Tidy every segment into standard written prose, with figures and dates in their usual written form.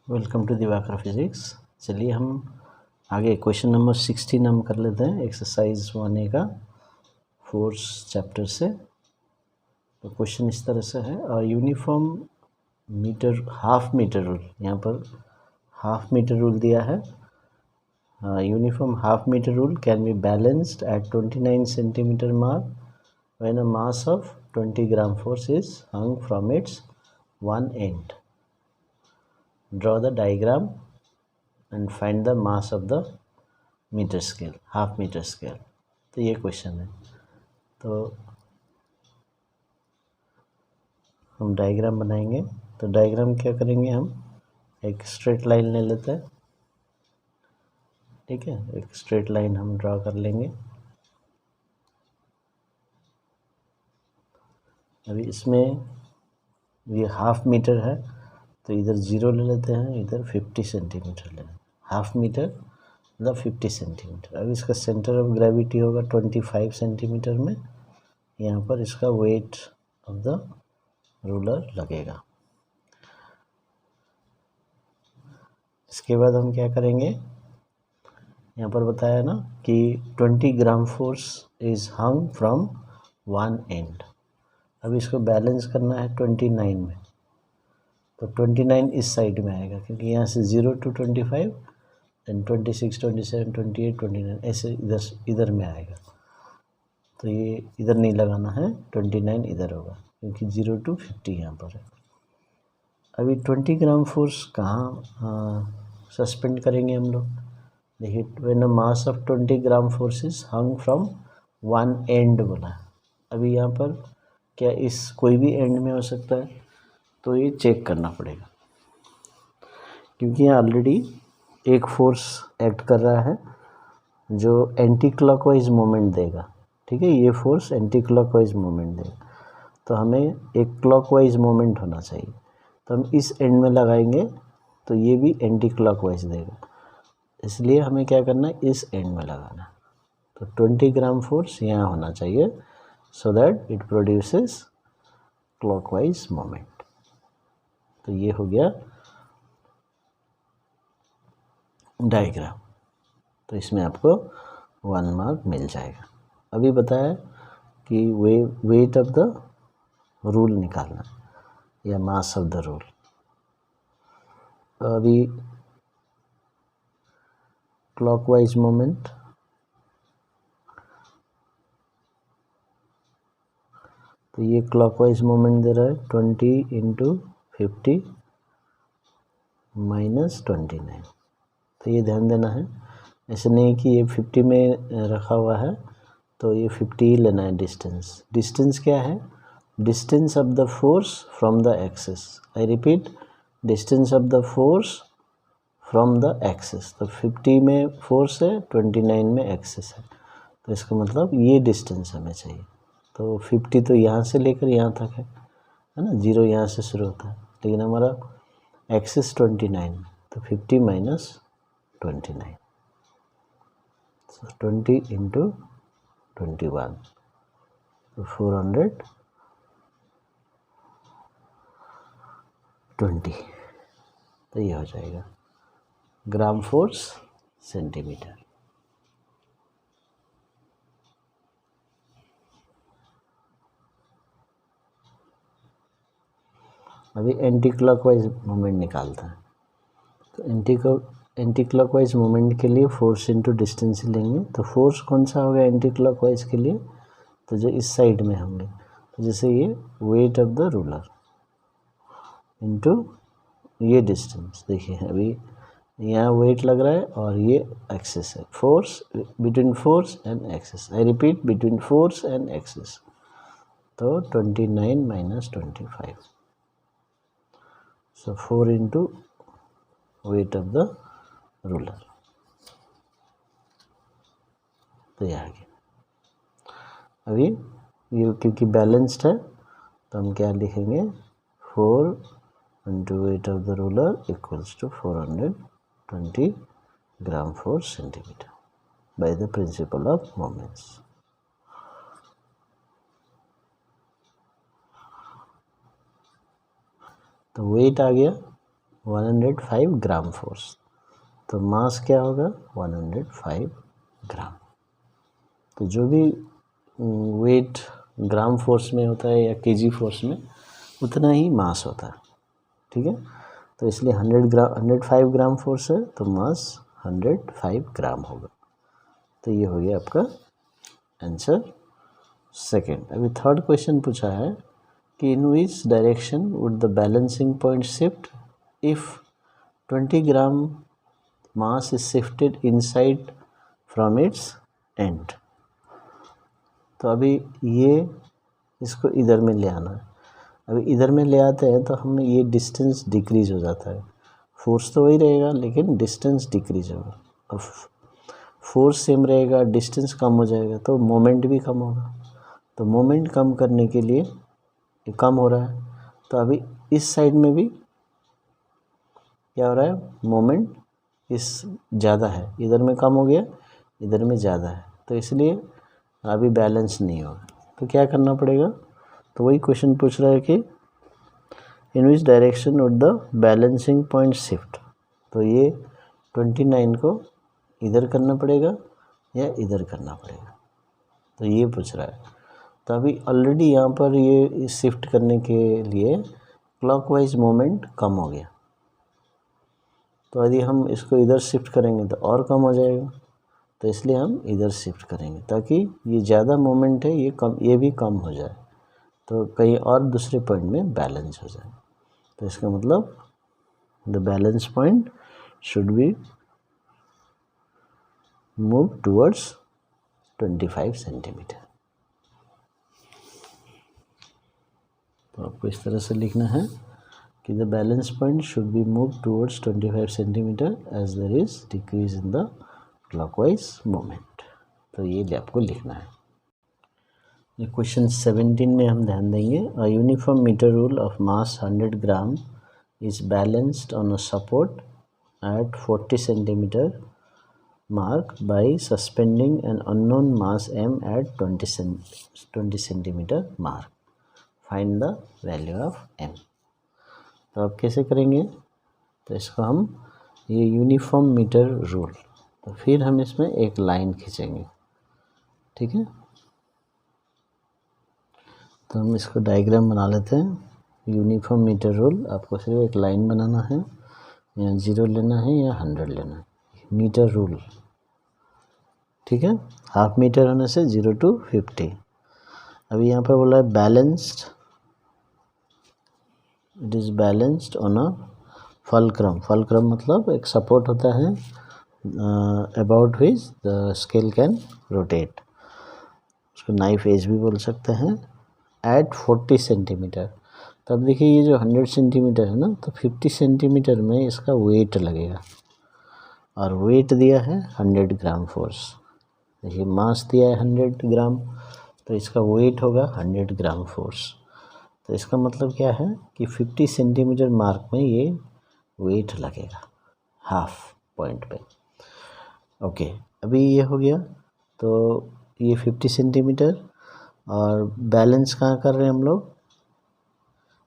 Welcome to Diwakar physics. चलिए हम आगे क्वेश्चन नंबर 16 हम कर लेते हैं एक्सरसाइज 1A का फोर्स चैप्टर से। तो क्वेश्चन इस तरह से है, uniform metre half metre rule, यहाँ पर हाफ मीटर रूल दिया है। Uniform half metre rule can be balanced at 29 centimetre mark when a mass of 20 gram force is hung from its one end. Draw the diagram and find the mass of the meter scale, half meter scale। तो ये question है। तो हम diagram बनाएंगे। तो diagram क्या करेंगे, हम एक स्ट्रेट लाइन ले लेते हैं। ठीक है, एक स्ट्रेट लाइन हम ड्रा कर लेंगे। अभी इसमें ये हाफ मीटर है तो इधर 0 ले लेते हैं, इधर 50 सेंटीमीटर ले लेते हैं। हाफ मीटर मतलब 50 सेंटीमीटर। अब इसका सेंटर ऑफ ग्रेविटी होगा 25 सेंटीमीटर में। यहाँ पर इसका वेट ऑफ द रूलर लगेगा। इसके बाद हम क्या करेंगे, यहाँ पर बताया ना कि 20 gram force is hung from one end. अब इसको बैलेंस करना है 29 में। तो 29 इस साइड में आएगा क्योंकि यहाँ से 0 to 25 एंड 26, 27, 28, 29 ऐसे इधर में आएगा। तो ये इधर नहीं लगाना है, 29 इधर होगा क्योंकि 0 to 50 यहाँ पर है। अभी 20 ग्राम फोर्स कहाँ सस्पेंड करेंगे हम लोग। देखिए, when a mass of 20 gram force is hung from one and बोला। अभी यहाँ पर क्या इस कोई भी एंड में हो सकता है, तो ये चेक करना पड़ेगा क्योंकि यहाँ ऑलरेडी एक फोर्स एक्ट कर रहा है जो एंटी क्लॉकवाइज मोमेंट देगा। ठीक है, ये फोर्स एंटी क्लॉकवाइज मोमेंट देगा, तो हमें एक क्लॉकवाइज मोमेंट होना चाहिए। तो हम इस एंड में लगाएंगे तो ये भी एंटी क्लॉकवाइज देगा, इसलिए हमें क्या करना है, इस एंड में लगाना। तो 20 ग्राम फोर्स यहाँ होना चाहिए so that it produces clockwise moment. तो ये हो गया डायग्राम। तो इसमें आपको 1 मार्क मिल जाएगा। अभी बताया कि वेट ऑफ द रूल निकालना या मास ऑफ द रूल। अभी क्लॉकवाइज मोमेंट, तो ये क्लॉकवाइज मोमेंट दे रहा है 20 इंटू 50 माइनस 29। तो ये ध्यान देना है, ऐसे नहीं कि ये 50 में रखा हुआ है तो ये 50 ही लेना है। डिस्टेंस क्या है, distance of the force from the axis. I repeat, distance of the force from the axis. तो 50 में फोर्स है, 29 में एक्सिस है, तो इसका मतलब ये डिस्टेंस हमें चाहिए। तो 50 तो यहाँ से लेकर यहाँ तक है ना, 0 यहाँ से शुरू होता है, लेकिन हमारा एक्सिस 29, तो 50 माइनस 29, so 20 इंटू 21, तो 420। तो ये हो जाएगा ग्राम फोर्स सेंटीमीटर। अभी एंटी क्लॉकवाइज मोमेंट निकालता है। तो एंटी क्लॉकवाइज मोमेंट के लिए फोर्स इंटू डिस्टेंस लेंगे। तो फोर्स कौन सा होगा एंटी क्लॉकवाइज के लिए, तो जो इस साइड में होंगे, तो जैसे ये wait of the ruler into ये डिस्टेंस। देखिए अभी यहाँ वेट लग रहा है और ये एक्सिस है, force between force and axis. I repeat, between force and axis. तो 29 minus 25, so 4 into weight of the ruler. तो ये आ गया। अभी ये क्योंकि बैलेंस्ड है तो हम क्या लिखेंगे, 4 into weight of the ruler equals to 420 gram force centimetre by the principle of moments. तो वेट आ गया 105 ग्राम फोर्स। तो मास क्या होगा 105 ग्राम। तो जो भी वेट ग्राम फोर्स में होता है या केजी फोर्स में उतना ही मास होता है, ठीक है। तो इसलिए 105 ग्राम फोर्स है तो मास 105 ग्राम होगा। तो ये हो गया आपका आंसर सेकेंड। अभी थर्ड क्वेश्चन पूछा है कि in which direction would the balancing point shift if 20 gram mass is shifted inside from its end. तो अभी ये इसको इधर में ले आना है। अभी इधर में ले आते हैं तो हमें ये डिस्टेंस डिक्रीज हो जाता है। फोर्स तो वही रहेगा लेकिन डिस्टेंस डिक्रीज होगा, और फोर्स सेम रहेगा, डिस्टेंस कम हो जाएगा तो मोमेंट भी कम होगा। तो मोमेंट कम करने के लिए ये कम हो रहा है, तो अभी इस साइड में भी क्या हो रहा है, मोमेंट इस ज़्यादा है, इधर में कम हो गया, इधर में ज़्यादा है, तो इसलिए अभी बैलेंस नहीं होगा। तो क्या करना पड़ेगा, तो वही क्वेश्चन पूछ रहा है कि in which direction would the balancing point shift. तो ये 29 को इधर करना पड़ेगा या इधर करना पड़ेगा, तो ये पूछ रहा है। तो अभी ऑलरेडी यहाँ पर ये शिफ्ट करने के लिए क्लॉकवाइज मोमेंट कम हो गया, तो यदि हम इसको इधर शिफ्ट करेंगे तो और कम हो जाएगा, तो इसलिए हम इधर शिफ्ट करेंगे ताकि ये ज़्यादा मोमेंट है ये भी कम हो जाए, तो कहीं और दूसरे पॉइंट में बैलेंस हो जाए। तो इसका मतलब the balance point should be move towards 25 centimetre. तो आपको इस तरह से लिखना है कि the balance point should be move towards 25 centimetre as there is decrease in the clockwise moment. तो ये आपको लिखना है। क्वेश्चन 17 में हम ध्यान देंगे, a uniform metre rule of mass 100 gram is balanced on a support at 40 centimetre mark by suspending an unknown mass m at 20 centimeter mark. Find the value of m. तो अब कैसे करेंगे, तो इसको हम ये यूनिफॉर्म मीटर रूल, तो फिर हम इसमें एक लाइन खींचेंगे, ठीक है। तो हम इसको डायग्राम बना लेते हैं। यूनिफॉर्म मीटर रूल, आपको सिर्फ एक लाइन बनाना है, या 0 लेना है या 100 लेना है। मीटर रूल, ठीक है, हाफ मीटर होने से 0 to 50। अभी यहाँ पर बोला है balanced, it is balanced on a fulcrum. Fulcrum मतलब एक सपोर्ट होता है about which the scale can rotate, उसको नाइफ एज भी बोल सकते हैं, एट 40 सेंटीमीटर। तब देखिए ये जो 100 सेंटीमीटर है ना, तो 50 सेंटीमीटर में इसका वेट लगेगा, और वेट दिया है 100 ग्राम फोर्स। देखिए मास दिया है 100 ग्राम, तो इसका वेट होगा 100 ग्राम फोर्स। तो इसका मतलब क्या है कि 50 सेंटीमीटर मार्क में ये वेट लगेगा हाफ पॉइंट पे। ओके, अभी ये हो गया, तो ये 50 सेंटीमीटर, और बैलेंस कहाँ कर रहे हैं हम लोग,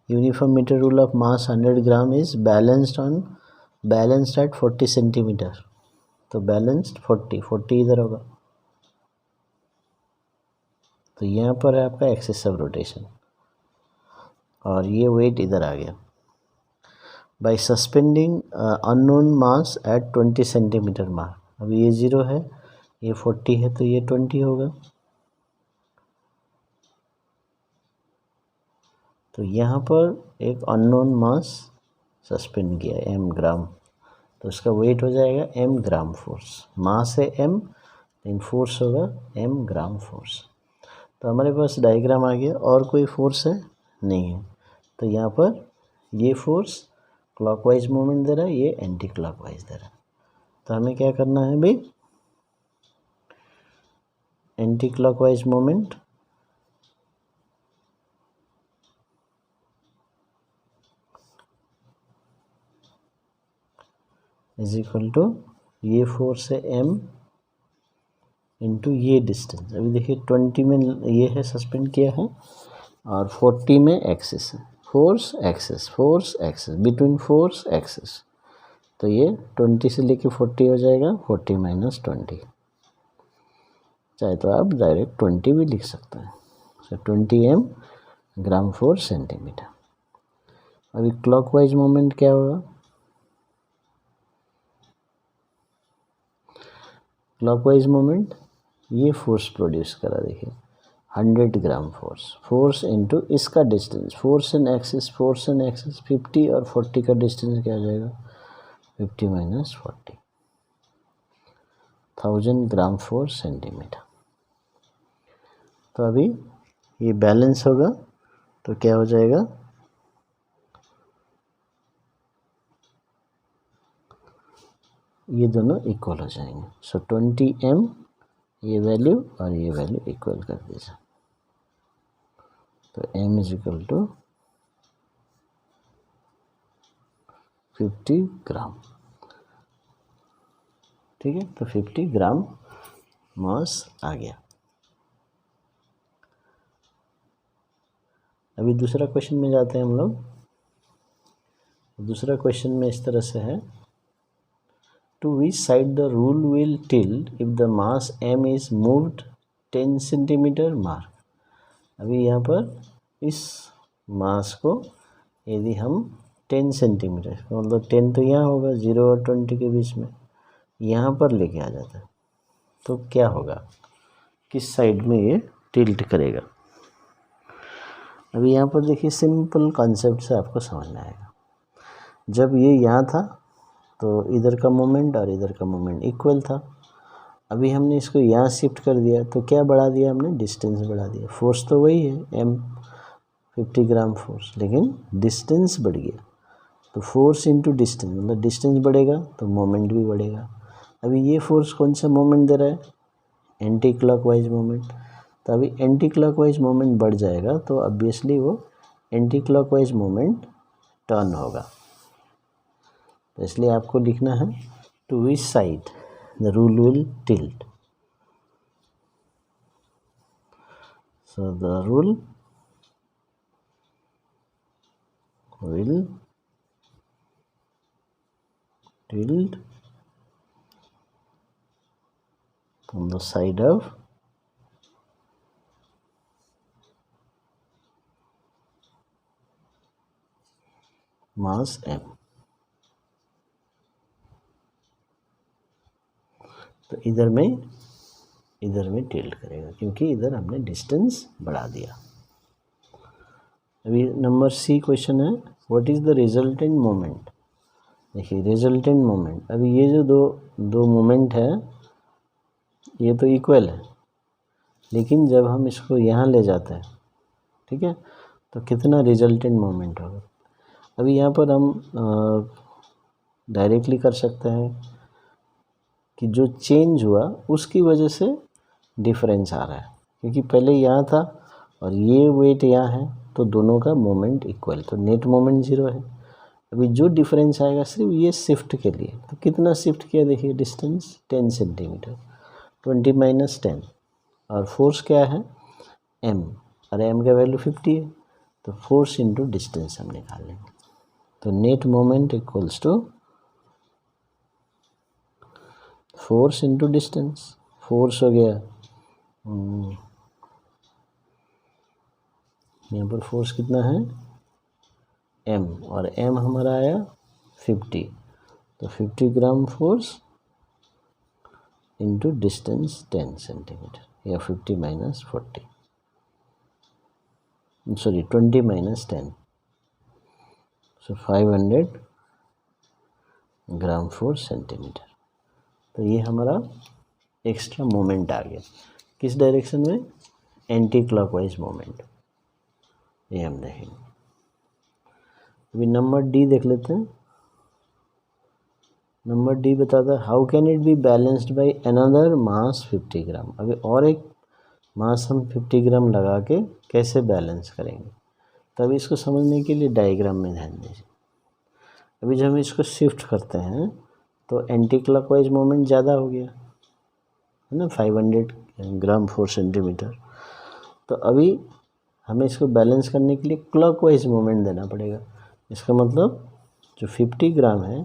uniform metre rule of mass 100 gram is balanced at 40 centimetre. तो बैलेंस्ड 40 इधर होगा, तो यहाँ पर है आपका एक्सिस ऑफ रोटेशन, और ये वेट इधर आ गया। By suspending unknown mass at 20 centimetre mark, अब ये 0 है, ये 40 है, तो ये 20 होगा। तो यहाँ पर एक अननोन मास सस्पेंड किया m ग्राम, तो इसका वेट हो जाएगा m ग्राम फोर्स। मास है m, लेकिन फोर्स होगा m ग्राम फोर्स। तो हमारे पास डायग्राम आ गया, और कोई फोर्स है नहीं है, तो यहाँ पर ये फोर्स क्लॉकवाइज मोमेंट दे रहा है, ये एंटी क्लॉकवाइज दे रहा है। तो हमें क्या करना है भाई, anti clockwise moment is equal to ये फोर्स है m इंटू ये डिस्टेंस। अभी देखिए 20 में ये है सस्पेंड किया है, और 40 में एक्सिस है, force axis between force axis, तो ये 20 से लेके 40 हो जाएगा, 40 माइनस 20, चाहे तो आप डायरेक्ट 20 भी लिख सकते हैं। सो 20 m ग्राम फोर सेंटीमीटर। अभी क्लॉकवाइज मोमेंट क्या होगा, क्लॉकवाइज मोमेंट ये फोर्स प्रोड्यूस करा, देखिए 100 ग्राम फोर्स इनटू इसका डिस्टेंस, फोर्स इन एक्सिस 50 और 40 का डिस्टेंस क्या हो जाएगा, 50 माइनस 40, 1000 ग्राम फोर्स सेंटीमीटर। तो अभी ये बैलेंस होगा तो क्या हो जाएगा, ये दोनों इक्वल हो जाएंगे। सो 20 m ये वैल्यू और ये वैल्यू इक्वल कर दीजिए, तो m इज इक्वल टू 50 ग्राम, ठीक है। तो 50 ग्राम मास आ गया। अभी दूसरा क्वेश्चन में जाते हैं हम लोग। दूसरा क्वेश्चन में इस तरह से है, to which side the rule will tilt if the mass m is moved 10 centimetre mark. अभी यहाँ पर इस मास को यदि हम 10 सेंटीमीटर, मतलब 10 तो यहाँ होगा 0 और 20 के बीच में, यहाँ पर लेके आ जाता है तो क्या होगा, किस साइड में ये टिल्ट करेगा। अभी यहाँ पर देखिए सिंपल कॉन्सेप्ट से आपको समझ में आएगा। जब ये यहाँ था तो इधर का मोमेंट और इधर का मोमेंट इक्वल था। अभी हमने इसको यहाँ शिफ्ट कर दिया तो क्या बढ़ा दिया हमने, डिस्टेंस बढ़ा दिया। फोर्स तो वही है m 50 ग्राम फोर्स, लेकिन डिस्टेंस बढ़ गया। तो फोर्स इंटू डिस्टेंस, मतलब डिस्टेंस बढ़ेगा तो मोमेंट भी बढ़ेगा। अभी ये फोर्स कौन सा मोमेंट दे रहा है, एंटी क्लॉकवाइज मोमेंट। तो अभी एंटी क्लॉकवाइज मोमेंट बढ़ जाएगा तो ऑब्वियसली वो एंटी क्लॉकवाइज मोमेंट टर्न होगा। तो इसलिए आपको लिखना है to which side the rule will tilt. So the rule will tilt on the side of mass m। तो इधर में टिल्ट करेगा क्योंकि इधर हमने डिस्टेंस बढ़ा दिया। अभी नंबर सी क्वेश्चन है, what is the resultant moment. देखिए रिजल्टेंट मोमेंट, अभी ये जो दो मोमेंट है ये तो इक्वल है, लेकिन जब हम इसको यहाँ ले जाते हैं, ठीक है, तो कितना रिजल्टेंट मोमेंट होगा। अभी यहाँ पर हम डायरेक्टली कर सकते हैं कि जो चेंज हुआ उसकी वजह से डिफरेंस आ रहा है, क्योंकि पहले यहाँ था और ये वेट यहाँ है तो दोनों का मोमेंट इक्वल, तो नेट मोमेंट 0 है। अभी जो डिफरेंस आएगा सिर्फ ये शिफ्ट के लिए, तो कितना शिफ्ट किया, देखिए डिस्टेंस 10 सेंटीमीटर, 20 माइनस 10, और फोर्स क्या है m, और m का वैल्यू 50 है, तो फोर्स इंटू डिस्टेंस हम निकाल लेंगे। तो net moment equals to force into distance. Force हो गया यहाँ पर फोर्स कितना है m, और m हमारा आया 50, तो 50 gram force into distance 10 centimetre, या 50 माइनस 40, सॉरी 20 माइनस 10, सो 500 ग्राम फोर्स सेंटीमीटर। तो ये हमारा एक्स्ट्रा मोमेंट आ गया, किस डायरेक्शन में, एंटी क्लॉकवाइज मोमेंट, ये हम देखेंगे। अभी नंबर डी देख लेते हैं। नंबर डी बताता है, how can it be balanced by another mass 50 gram. अभी और एक मास हम 50 ग्राम लगा के कैसे बैलेंस करेंगे, तभी इसको समझने के लिए डायग्राम में ध्यान दीजिए। अभी जब हम इसको शिफ्ट करते हैं तो एंटी क्लॉकवाइज मोमेंट ज़्यादा हो गया है ना, 500 ग्राम 4 सेंटीमीटर। तो अभी हमें इसको बैलेंस करने के लिए क्लॉकवाइज मोमेंट देना पड़ेगा। इसका मतलब जो 50 ग्राम है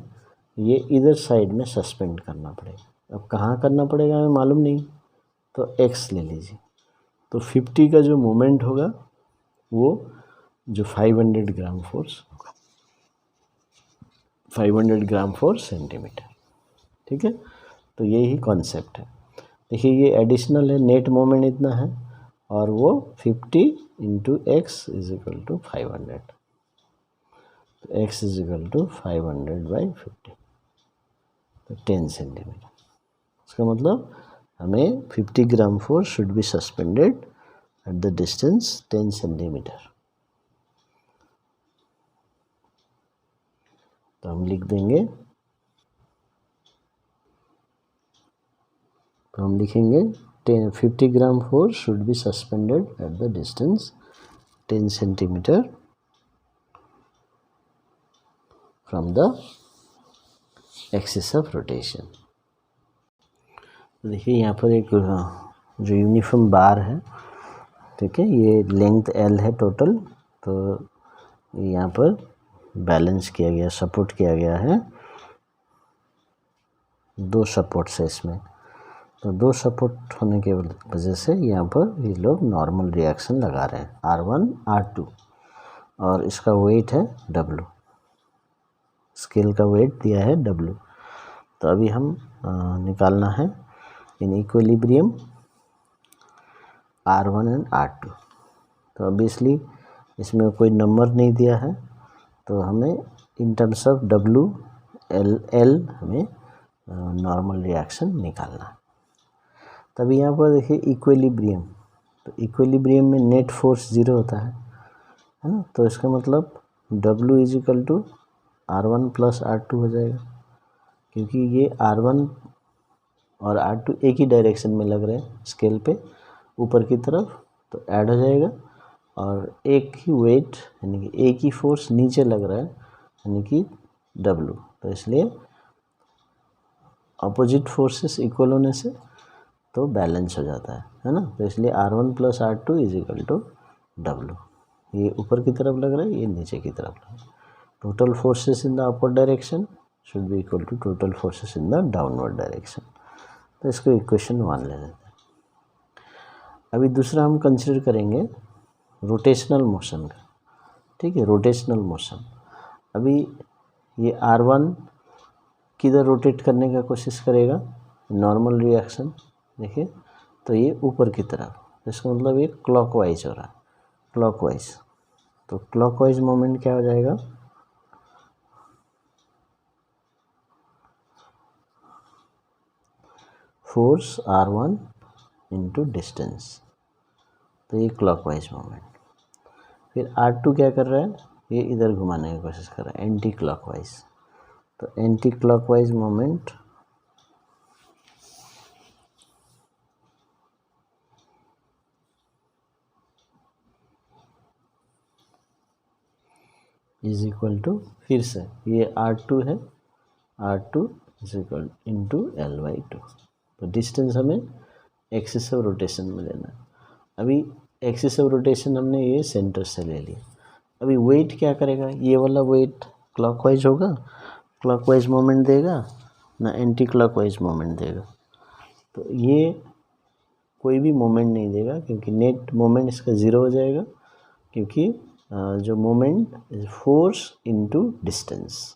ये इधर साइड में सस्पेंड करना पड़ेगा। अब कहाँ करना पड़ेगा हमें मालूम नहीं, तो x ले लीजिए। तो 50 का जो मोमेंट होगा वो जो 500 ग्राम फोर्स होगा, 500 ग्राम फोर सेंटीमीटर। ठीक है, तो यही कॉन्सेप्ट है। देखिए ये एडिशनल है, नेट मोमेंट इतना है और वो 50 into x is equal to 500, तो x इज इक्वल टू 500/50, तो 10 सेंटीमीटर। इसका मतलब हमें 50 gram force should be suspended at the distance 10 centimetre. तो हम लिख देंगे, तो हम लिखेंगे 50 gram force should be suspended at the distance 10 centimetre from the axis of rotation. देखिए यहाँ पर एक जो यूनिफॉर्म बार है, ठीक है, ये लेंथ L है टोटल, तो यहाँ पर बैलेंस किया गया, सपोर्ट किया गया है 2 सपोर्ट्स है इसमें। तो 2 सपोर्ट होने के वजह से यहाँ पर ये लोग नॉर्मल रिएक्शन लगा रहे हैं R1 R2, और इसका वेट है W, स्केल का वेट दिया है W। तो अभी हम निकालना है in equilibrium R1 and R2। तो ऑब्वियसली इसमें कोई नंबर नहीं दिया है, तो हमें in terms of W L हमें नॉर्मल रिएक्शन निकालना है। तभी यहाँ पर देखिए इक्विलिब्रियम, तो इक्विलिब्रियम में नेट फोर्स 0 होता है ना, तो इसका मतलब W is equal to R1 plus R2 हो जाएगा, क्योंकि ये R1 और R2 एक ही डायरेक्शन में लग रहे हैं स्केल पे ऊपर की तरफ, तो ऐड हो जाएगा। और एक ही वेट यानी कि एक ही फोर्स नीचे लग रहा है यानी कि W, तो इसलिए अपोजिट फोर्सेस इक्वल होने से तो बैलेंस हो जाता है ना। तो इसलिए R1 plus R2 is equal to W। ये ऊपर की तरफ लग रहा है, ये नीचे की तरफ लग रहा है। Total forces in the upward direction should be equal to total forces in the downward direction. तो इसको इक्वेशन 1 ले लेते हैं। अभी दूसरा हम कंसिडर करेंगे रोटेशनल मोशन का। ठीक है, रोटेशनल मोशन। अभी ये R1 किधर रोटेट करने का कोशिश करेगा, नॉर्मल रिएक्शन देखिए, तो ये ऊपर की तरफ, इसका मतलब ये क्लॉकवाइज हो रहा है, क्लॉकवाइज। तो क्लॉकवाइज मोमेंट क्या हो जाएगा, फोर्स R1 इंटू डिस्टेंस, तो ये क्लॉकवाइज मोमेंट। फिर R2 क्या कर रहा है, ये इधर घुमाने की कोशिश कर रहा है, एंटी क्लॉकवाइज। तो anti clockwise moment is equal to, फिर से ये R2 है, R2 is equal into L/2। तो डिस्टेंस हमें एक्सिस ऑफ रोटेशन में लेना है। अभी एक्सिस ऑफ रोटेशन हमने ये सेंटर से ले लिया। अभी वेट क्या करेगा, ये वाला वेट क्लॉकवाइज होगा, क्लॉकवाइज मोमेंट देगा ना एंटी क्लॉकवाइज मोमेंट देगा। तो ये कोई भी मोमेंट नहीं देगा, क्योंकि नेट मोमेंट इसका 0 हो जाएगा, क्योंकि जो moment force into distance,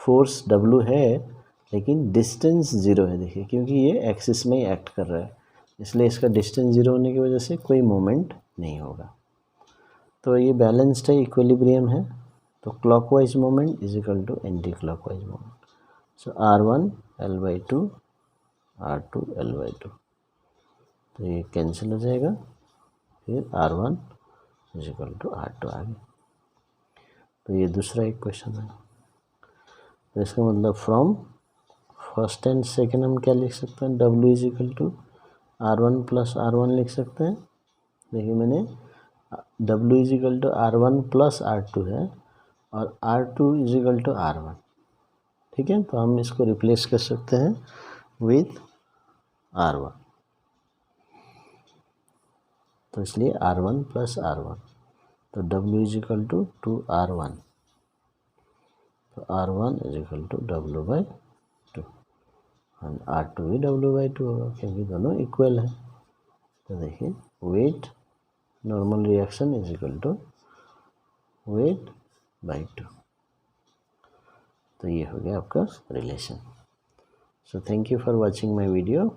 force W है लेकिन डिस्टेंस 0 है। देखिए क्योंकि ये एक्सिस में ही एक्ट कर रहा है, इसलिए इसका डिस्टेंस 0 होने की वजह से कोई मोमेंट नहीं होगा। तो ये बैलेंस्ड है, इक्विलिब्रियम है। तो clockwise moment is equal to anti clockwise moment. So R1 L/2 R2 L/2, तो ये कैंसिल हो जाएगा। फिर R1 is equal to R2 आ गया। तो ये दूसरा इक्वेशन है। तो इसका मतलब फ्रॉम फर्स्ट एंड सेकेंड हम क्या लिख सकते हैं, W is equal to R1 plus R1 लिख सकते हैं। देखिए मैंने W is equal to R1 plus R2 है और R2 is equal to R1। ठीक है, तो हम इसको रिप्लेस कर सकते हैं विथ R1, तो इसलिए R1 प्लस R1। तो W is equal to 2R1, तो R1 is equal to W/2 और R2 भी W/2 होगा क्योंकि दोनों इक्वल है। तो देखिए weight normal reaction is equal to weight/2। तो ये हो गया आपका relation. So thank you for watching my video.